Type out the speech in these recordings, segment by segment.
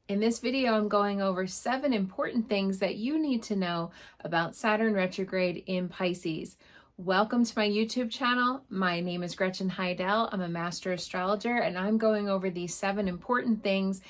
In this video, I'm going over 7 important things that you need to know about Saturn retrograde in Pisces. Welcome to my YouTube channel. My name is Gretchen Heidel. I'm a master astrologer, and I'm going over these 7 important things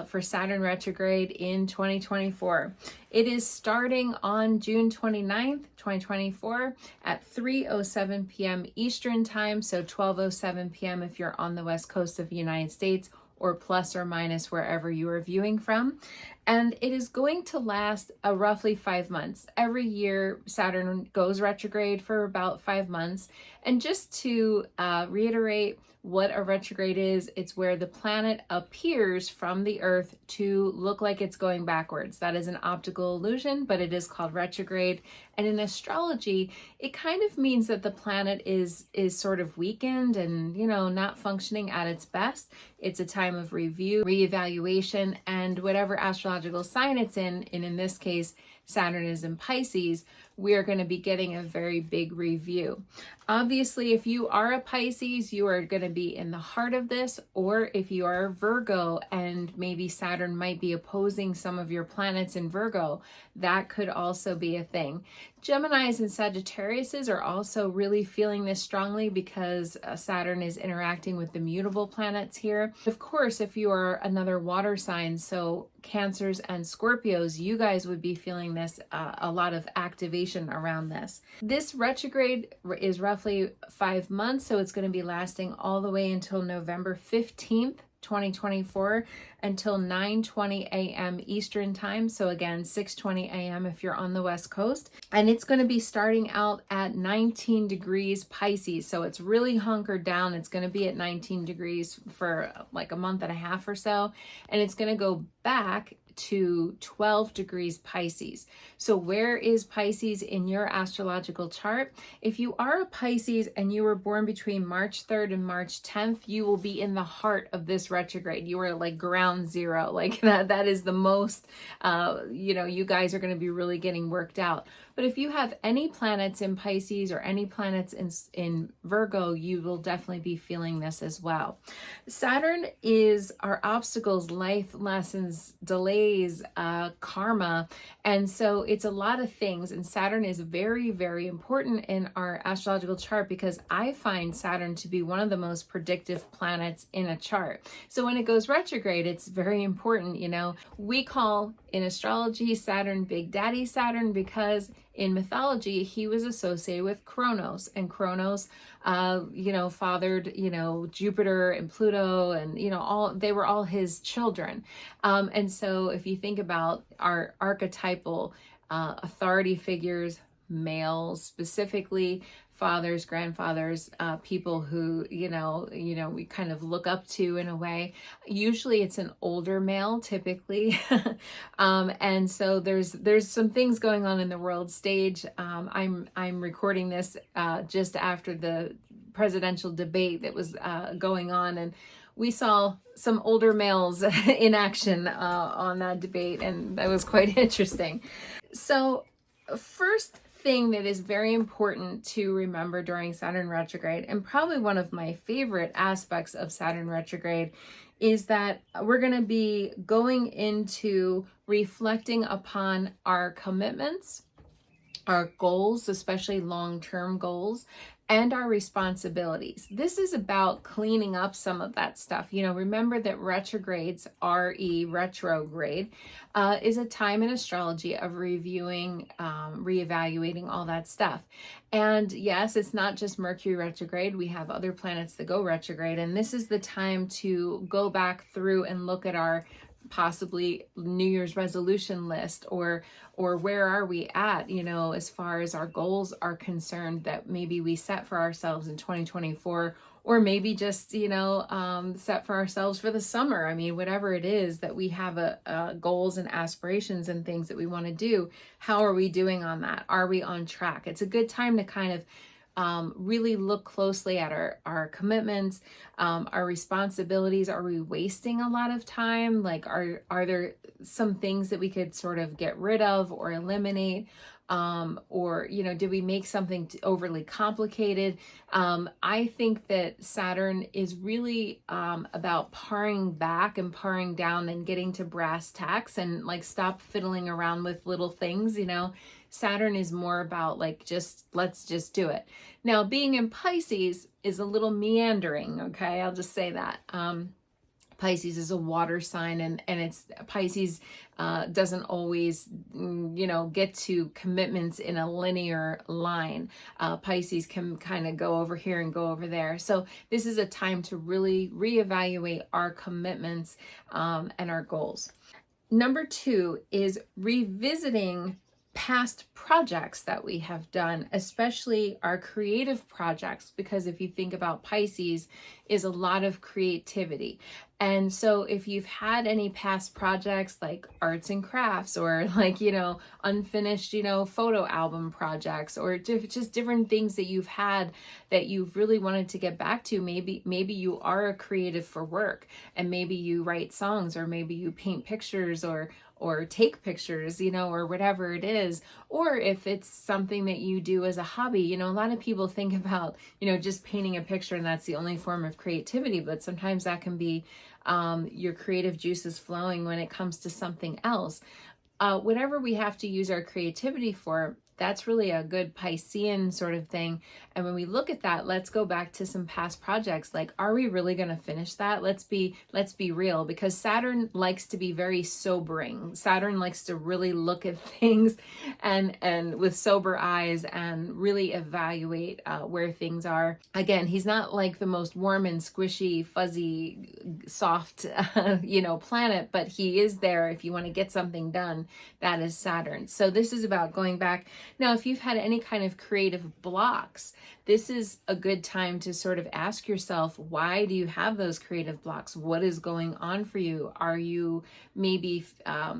for Saturn retrograde in 2024. It is starting on June 29th, 2024 at 3:07 p.m. Eastern Time, so 12:07 p.m. if you're on the west coast of the United States, or plus or minus wherever you are viewing from. And it is going to last roughly 5 months. Every year, Saturn goes retrograde for about 5 months. And just to reiterate what a retrograde is, it's where the planet appears from the Earth to look like it's going backwards. That is an optical illusion, but it is called retrograde. And in astrology, it kind of means that the planet is sort of weakened and, not functioning at its best. It's a time of review, reevaluation, and whatever astrological sign it's in, and in this case, Saturn is in Pisces, we are going to be getting a very big review. Obviously, if you are a Pisces, you are going to be in the heart of this, or if you are a Virgo and maybe Saturn might be opposing some of your planets in Virgo, that could also be a thing. Geminis and Sagittariuses are also really feeling this strongly because Saturn is interacting with the mutable planets here. Of course, if you are another water sign, so Cancers and Scorpios, you guys would be feeling this, a lot of activation around this. This retrograde is roughly 5 months, so it's going to be lasting all the way until November 15th. 2024 until 9:20 a.m. Eastern Time. So again, 6:20 a.m. if you're on the West Coast. And it's going to be starting out at 19 degrees Pisces. So it's really hunkered down. It's going to be at 19 degrees for like a month and a half or so. And it's going to go back to 12 degrees Pisces. So where is Pisces in your astrological chart? If you are a Pisces and you were born between March 3rd and March 10th, you will be in the heart of this retrograde. You are like ground zero. Like that is the most, you guys are going to be really getting worked out. But if you have any planets in Pisces or any planets in Virgo, you will definitely be feeling this as well. Saturn is our obstacles, life lessons, delays, karma. And so it's a lot of things. And Saturn is very, very important in our astrological chart because I find Saturn to be one of the most predictive planets in a chart. So when it goes retrograde, it's very important. We call in astrology Saturn Big Daddy Saturn because in mythology, he was associated with Kronos, and Kronos, fathered, Jupiter and Pluto, and, they were all his children. And so if you think about our archetypal authority figures, males specifically, fathers, grandfathers, people who, we kind of look up to in a way. Usually it's an older male, typically. And so there's some things going on in the world stage. I'm recording this just after the presidential debate that was going on, and we saw some older males in action on that debate, and that was quite interesting. So first thing that is very important to remember during Saturn retrograde, and probably one of my favorite aspects of Saturn retrograde, is that we're going to be going into reflecting upon our commitments, our goals, especially long-term goals, and our responsibilities. This is about cleaning up some of that stuff. Remember that retrogrades, retrograde, is a time in astrology of reviewing, reevaluating all that stuff. And yes, it's not just Mercury retrograde. We have other planets that go retrograde. And this is the time to go back through and look at our possibly New Year's resolution list, or where are we at, as far as our goals are concerned that maybe we set for ourselves in 2024, or maybe just, set for ourselves for the summer. I mean, whatever it is that we have goals and aspirations and things that we want to do. How are we doing on that? Are we on track? It's a good time to kind of really look closely at our commitments, our responsibilities. Are we wasting a lot of time? Like, are there some things that we could sort of get rid of or eliminate? Or, you know, did we make something overly complicated? I think that Saturn is really about paring back and paring down and getting to brass tacks and like stop fiddling around with little things, you know. Saturn is more about like, let's just do it. Now, being in Pisces is a little meandering, okay? I'll just say that. Pisces is a water sign, and it's Pisces doesn't always, you know, get to commitments in a linear line. Pisces can kind of go over here and go over there. So this is a time to really reevaluate our commitments and our goals. Number 2 is revisiting past projects that we have done, especially our creative projects, because if you think about Pisces is a lot of creativity. And so if you've had any past projects like arts and crafts, or like, you know, unfinished, you know, photo album projects, or just different things that you've had that you've really wanted to get back to, maybe you are a creative for work, and maybe you write songs, or maybe you paint pictures, or take pictures, you know, or whatever it is. Or if it's something that you do as a hobby, you know, a lot of people think about, you know, just painting a picture and that's the only form of creativity, but sometimes that can be your creative juices flowing when it comes to something else. Whatever we have to use our creativity for, that's really a good Piscean sort of thing. And when we look at that, let's go back to some past projects. Like, are we really going to finish that? Let's be real, because Saturn likes to be very sobering. Saturn likes to really look at things and with sober eyes and really evaluate where things are. Again, he's not like the most warm and squishy, fuzzy, soft, you know, planet, but he is there if you want to get something done. That is Saturn. So this is about going back. Now, if you've had any kind of creative blocks, this is a good time to sort of ask yourself, why do you have those creative blocks? What is going on for you? Are you maybe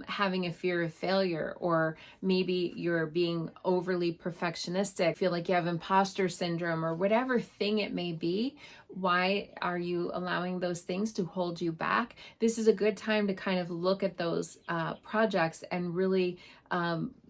having a fear of failure, or maybe you're being overly perfectionistic, feel like you have imposter syndrome, or whatever thing it may be? Why are you allowing those things to hold you back? This is a good time to kind of look at those projects and really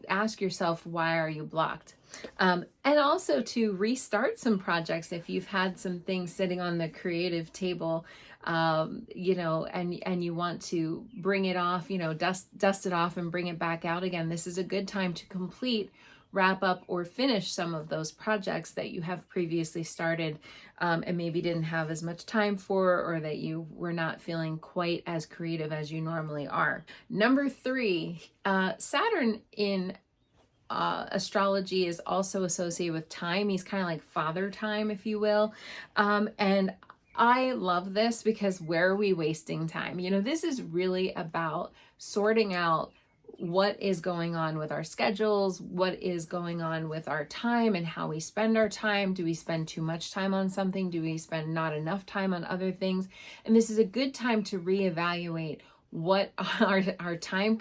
ask yourself, why are you blocked? And also to restart some projects if you've had some things sitting on the creative table, you know, and you want to bring it off, you know, dust it off and bring it back out again. This is a good time to complete, wrap up, or finish some of those projects that you have previously started and maybe didn't have as much time for, or that you were not feeling quite as creative as you normally are. Number 3, Saturn in astrology is also associated with time. He's kind of like father time, if you will. And I love this because where are we wasting time? You know, this is really about sorting out what is going on with our schedules, what is going on with our time and how we spend our time. Do we spend too much time on something? Do we spend not enough time on other things? And this is a good time to reevaluate what our time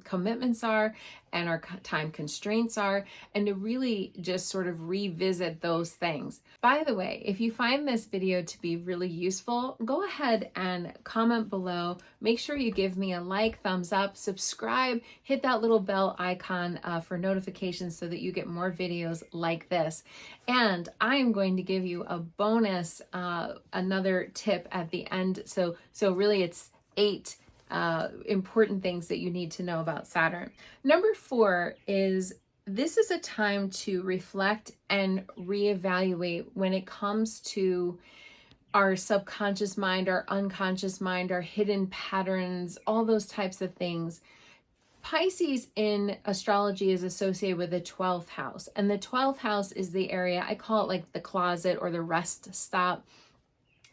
commitments are and our time constraints are, and to really just sort of revisit those things. By the way, if you find this video to be really useful, go ahead and comment below. Make sure you give me a like, thumbs up, subscribe, hit that little bell icon for notifications so that you get more videos like this. And I am going to give you a bonus, another tip at the end. So really it's 8 important things that you need to know about Saturn. Number 4 is, this is a time to reflect and reevaluate when it comes to our subconscious mind, our unconscious mind, our hidden patterns, all those types of things. Pisces in astrology is associated with the 12th house, and the 12th house is the area, I call it like the closet or the rest stop.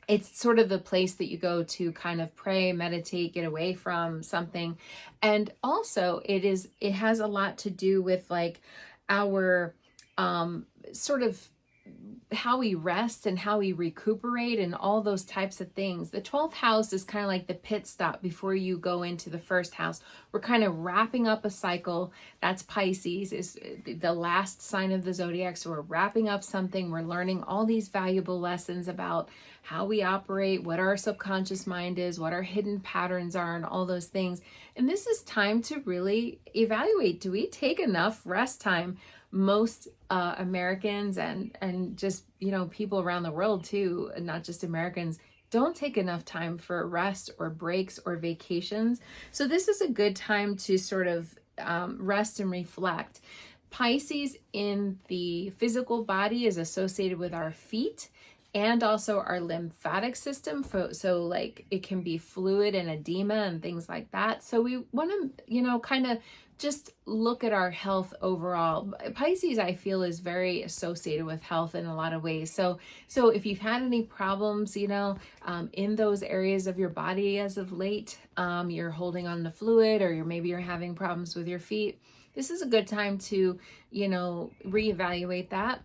It's sort of the place that you go to kind of pray, meditate, get away from something. And also it has a lot to do with like our sort of how we rest and how we recuperate and all those types of things. The 12th house is kind of like the pit stop before you go into the first house. We're kind of wrapping up a cycle. That's Pisces, is the last sign of the zodiac. So we're wrapping up something. We're learning all these valuable lessons about how we operate, what our subconscious mind is, what our hidden patterns are, and all those things. And this is time to really evaluate. Do we take enough rest time? Most Americans and just, you know, people around the world too, not just Americans, don't take enough time for rest or breaks or vacations. So this is a good time to sort of rest and reflect. Pisces in the physical body is associated with our feet and also our lymphatic system. So like it can be fluid and edema and things like that. So we want to, you know, kind of just look at our health overall. Pisces, I feel, is very associated with health in a lot of ways. So if you've had any problems, you know, in those areas of your body as of late, you're holding on to fluid, or maybe you're having problems with your feet, this is a good time to, you know, reevaluate that.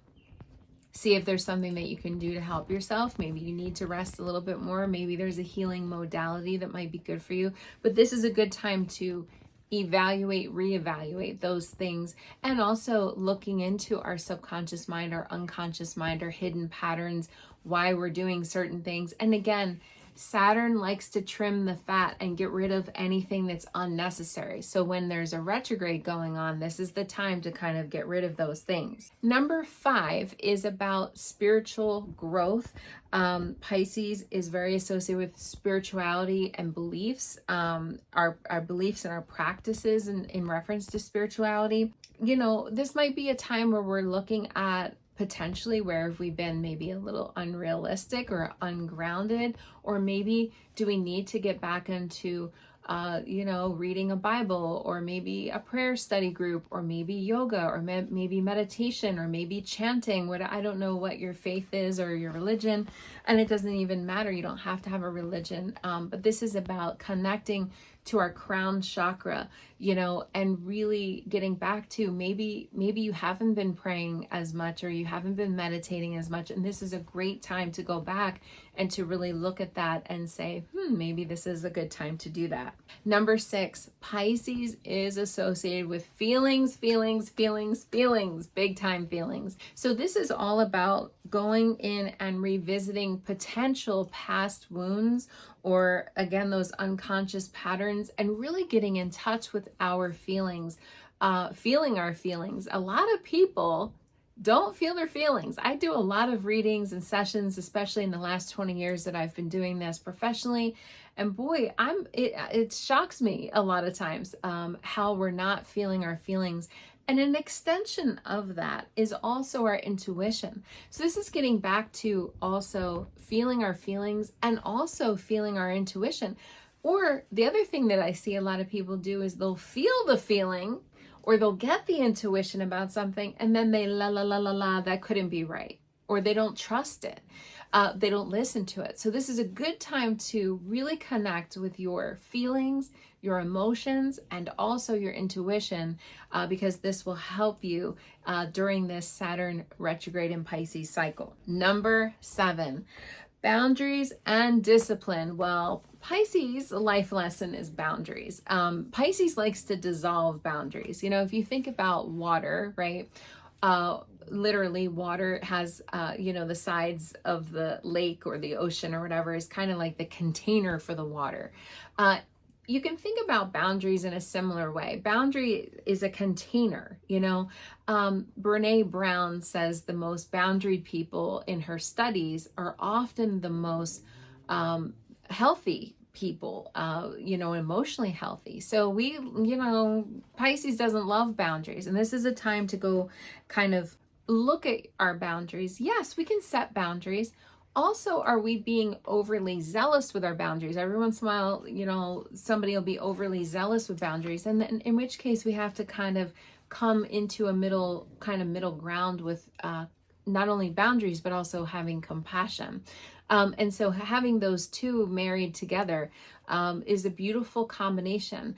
See if there's something that you can do to help yourself. Maybe you need to rest a little bit more. Maybe there's a healing modality that might be good for you. But this is a good time to evaluate, reevaluate those things, and also looking into our subconscious mind, our unconscious mind, our hidden patterns, why we're doing certain things. And again, Saturn likes to trim the fat and get rid of anything that's unnecessary. So when there's a retrograde going on, this is the time to kind of get rid of those things. Number 5 is about spiritual growth. Pisces is very associated with spirituality and beliefs, our beliefs and our practices in reference to spirituality. You know, this might be a time where we're looking at potentially where have we been maybe a little unrealistic or ungrounded, or maybe do we need to get back into you know, reading a Bible, or maybe a prayer study group, or maybe yoga, or maybe meditation, or maybe chanting. I don't know what your faith is or your religion, and it doesn't even matter. You don't have to have a religion, but this is about connecting to our crown chakra, you know, and really getting back to maybe you haven't been praying as much, or you haven't been meditating as much, and this is a great time to go back and to really look at that and say, maybe this is a good time to do that. Number 6, Pisces is associated with feelings, big time feelings. So this is all about going in and revisiting potential past wounds, or again, those unconscious patterns, and really getting in touch with our feelings, feeling our feelings. A lot of people don't feel their feelings. I do a lot of readings and sessions, especially in the last 20 years that I've been doing this professionally. And boy, it shocks me a lot of times how we're not feeling our feelings. And an extension of that is also our intuition. So this is getting back to also feeling our feelings and also feeling our intuition. Or the other thing that I see a lot of people do is they'll feel the feeling, or they'll get the intuition about something, and then they that couldn't be right, or they don't trust it. They don't listen to it. So this is a good time to really connect with your feelings, your emotions, and also your intuition, because this will help you during this Saturn retrograde in Pisces cycle. Number 7, boundaries and discipline. Well, Pisces' life lesson is boundaries. Pisces likes to dissolve boundaries. You know, if you think about water, right? Literally water has, you know, the sides of the lake or the ocean or whatever is kind of like the container for the water. You can think about boundaries in a similar way. Boundary is a container, you know. Brene Brown says the most boundaried people in her studies are often the most healthy people, you know, emotionally healthy. So you know, Pisces doesn't love boundaries. And this is a time to go kind of look at our boundaries. Yes, we can set boundaries. Also, are we being overly zealous with our boundaries? Every once in a while, you know, somebody will be overly zealous with boundaries. And then in which case we have to kind of come into a middle ground with not only boundaries, but also having compassion. And so having those two married together is a beautiful combination.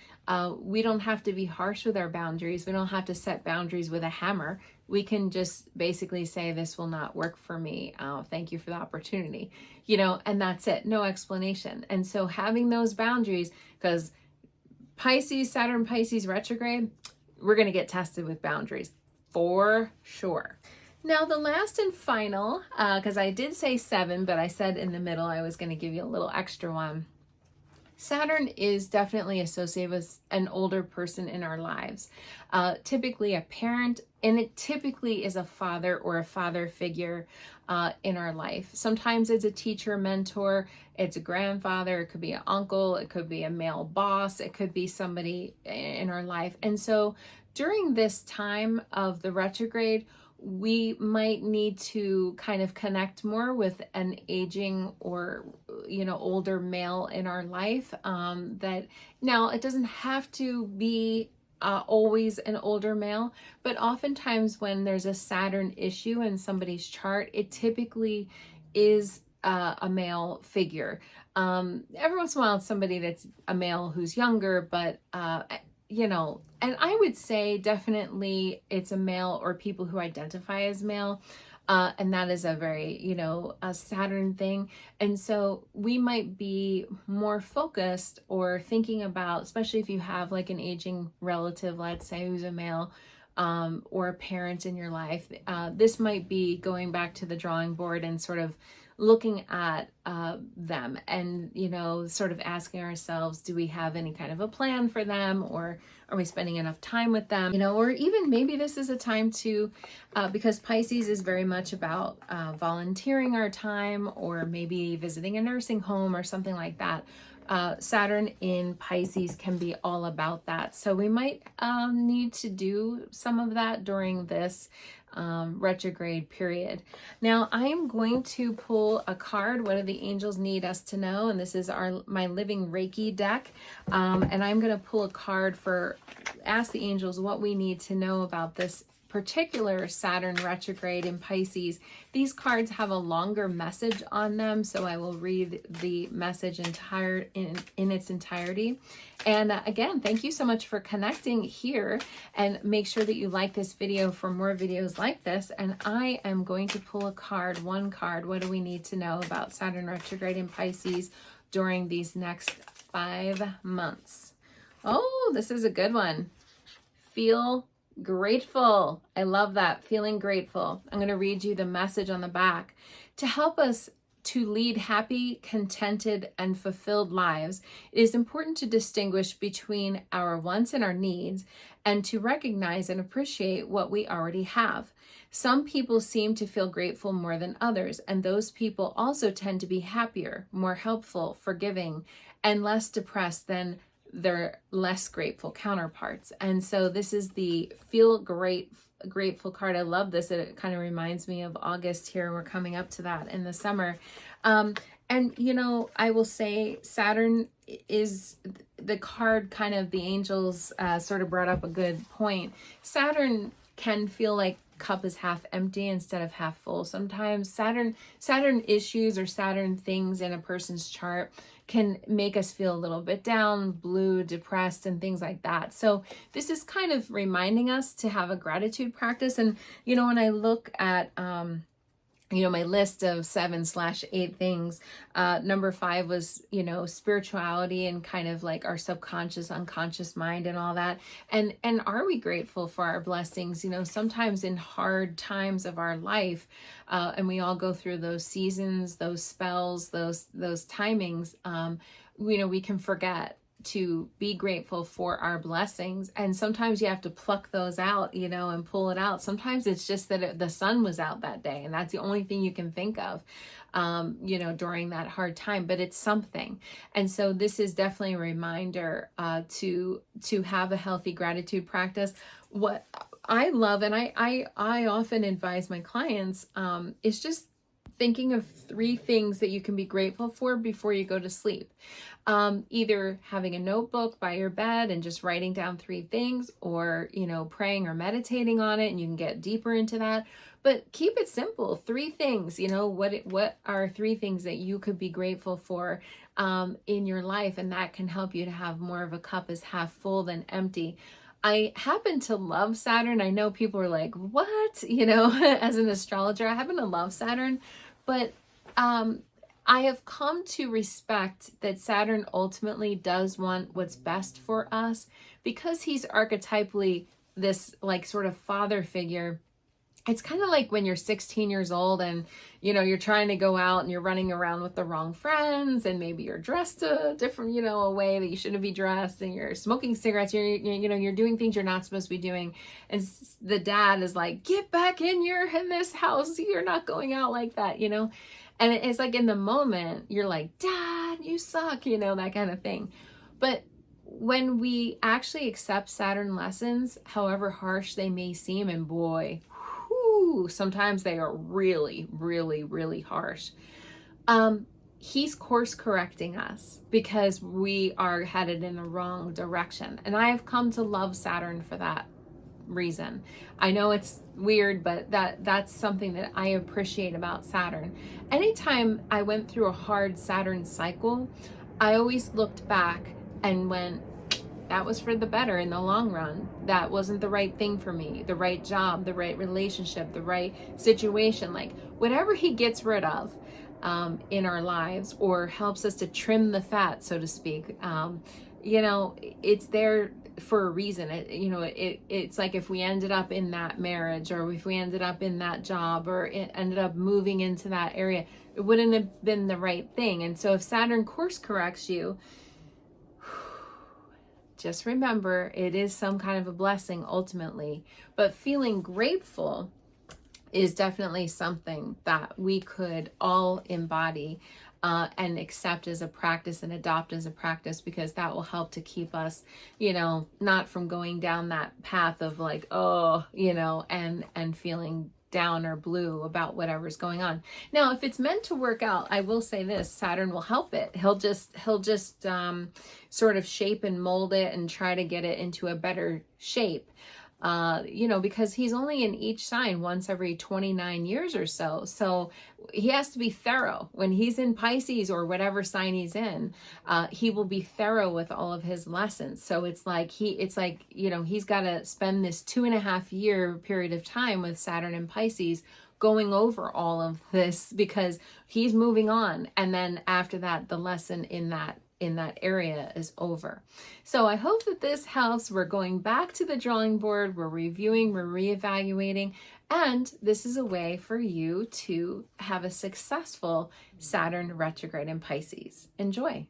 We don't have to be harsh with our boundaries. We don't have to set boundaries with a hammer. we can just basically say, this will not work for me. Thank you for the opportunity, you know, and that's it. No explanation. And so having those boundaries, because Pisces, Saturn, Pisces retrograde, we're going to get tested with boundaries for sure. Now, the last and final, because I did say 7, but I said in the middle I was going to give you a little extra one. Saturn is definitely associated with an older person in our lives, typically a parent, and it typically is a father or a father figure in our life. Sometimes it's a teacher, mentor, it's a grandfather, it could be an uncle, it could be a male boss, it could be somebody in our life. And so during this time of the retrograde, we might need to kind of connect more with an aging or, you know, older male in our life. That now, it doesn't have to be always an older male, but oftentimes when there's a Saturn issue in somebody's chart, it typically is a male figure. Every once in a while, it's somebody that's a male who's younger, but you know, and I would say definitely it's a male or people who identify as male. And that is a very, you know, a Saturn thing. And so we might be more focused or thinking about, especially if you have like an aging relative, let's say, who's a male, or a parent in your life. This might be going back to the drawing board and sort of looking at them and, you know, sort of asking ourselves, do we have any kind of a plan for them, or are we spending enough time with them, you know, or even maybe this is a time to, because Pisces is very much about volunteering our time, or maybe visiting a nursing home or something like that. Saturn in Pisces can be all about that. So we might need to do some of that during this retrograde period. Now I am going to pull a card. What do the angels need us to know? And this is my living Reiki deck. And I'm going to pull a card for, ask the angels what we need to know about this particular Saturn retrograde in Pisces. These cards have a longer message on them, so I will read the message in its entirety. And again, thank you so much for connecting here, and make sure that you like this video for more videos like this. And I am going to pull a card, one card. What do we need to know about Saturn retrograde in Pisces during these next 5 months? Oh, this is a good one. Feel grateful. I love that. Feeling grateful. I'm going to read you the message on the back. To help us to lead happy, contented, and fulfilled lives, it is important to distinguish between our wants and our needs, and to recognize and appreciate what we already have. Some people seem to feel grateful more than others, and those people also tend to be happier, more helpful, forgiving, and less depressed than their less grateful counterparts. And so this is the feel grateful card. I love this. It kind of reminds me of August here. We're coming up to that in the summer. And you know, I will say Saturn is the card, kind of the angels sort of brought up a good point. Saturn can feel like cup is half empty instead of half full. Sometimes Saturn issues or Saturn things in a person's chart can make us feel a little bit down, blue, depressed, and things like that. So this is kind of reminding us to have a gratitude practice. And, you know, when I look at, you know, my list of 7/8 things, number 5 was, you know, spirituality and kind of like our subconscious, unconscious mind and all that. And are we grateful for our blessings? You know, sometimes in hard times of our life, and we all go through those seasons, those spells, those timings, you know, we can forget to be grateful for our blessings. And sometimes you have to pluck those out, you know, and pull it out. Sometimes it's just that the sun was out that day, and that's the only thing you can think of, you know, during that hard time, but it's something. And so this is definitely a reminder to have a healthy gratitude practice. What I love, and I often advise my clients, is just thinking of 3 things that you can be grateful for before you go to sleep. Either having a notebook by your bed and just writing down 3 things, or, you know, praying or meditating on it, and you can get deeper into that. But keep it simple. 3 things, you know, what are 3 things that you could be grateful for in your life, and that can help you to have more of a cup as half full than empty. I happen to love Saturn. I know people are like, what? As an astrologer, I happen to love Saturn, but I have come to respect that Saturn ultimately does want what's best for us because he's archetypally this like sort of father figure. It's kind of like when you're 16 years old and you're trying to go out and you're running around with the wrong friends, and maybe you're dressed a different a way that you shouldn't be dressed, and you're smoking cigarettes, you're doing things you're not supposed to be doing, and the dad is like, get back in this house, you're not going out like that. And it's like in the moment you're like, Dad, you suck, that kind of thing. But when we actually accept Saturn lessons, however harsh they may seem, and boy, sometimes they are really, really, really harsh. He's course correcting us because we are headed in the wrong direction. And I have come to love Saturn for that reason. I know it's weird, but that's something that I appreciate about Saturn. Anytime I went through a hard Saturn cycle, I always looked back and went, that was for the better in the long run. That wasn't the right thing for me, the right job, the right relationship, the right situation. Like whatever he gets rid of in our lives, or helps us to trim the fat, so to speak, it's there for a reason. It's like if we ended up in that marriage, or if we ended up in that job, or it ended up moving into that area, it wouldn't have been the right thing. And so if Saturn course corrects you, just remember, it is some kind of a blessing ultimately, but feeling grateful is definitely something that we could all embody and accept as a practice and adopt as a practice, because that will help to keep us, not from going down that path of like, and feeling down or blue about whatever's going on. Now, if it's meant to work out, I will say this, Saturn will help it. He'll just sort of shape and mold it and try to get it into a better shape. Because he's only in each sign once every 29 years or so. So he has to be thorough. When he's in Pisces or whatever sign he's in, he will be thorough with all of his lessons. So he's got to spend this 2.5 year period of time with Saturn and Pisces going over all of this, because he's moving on. And then after that, the lesson in that area is over. So I hope that this helps. We're going back to the drawing board. We're reviewing, we're reevaluating, and this is a way for you to have a successful Saturn retrograde in Pisces. Enjoy.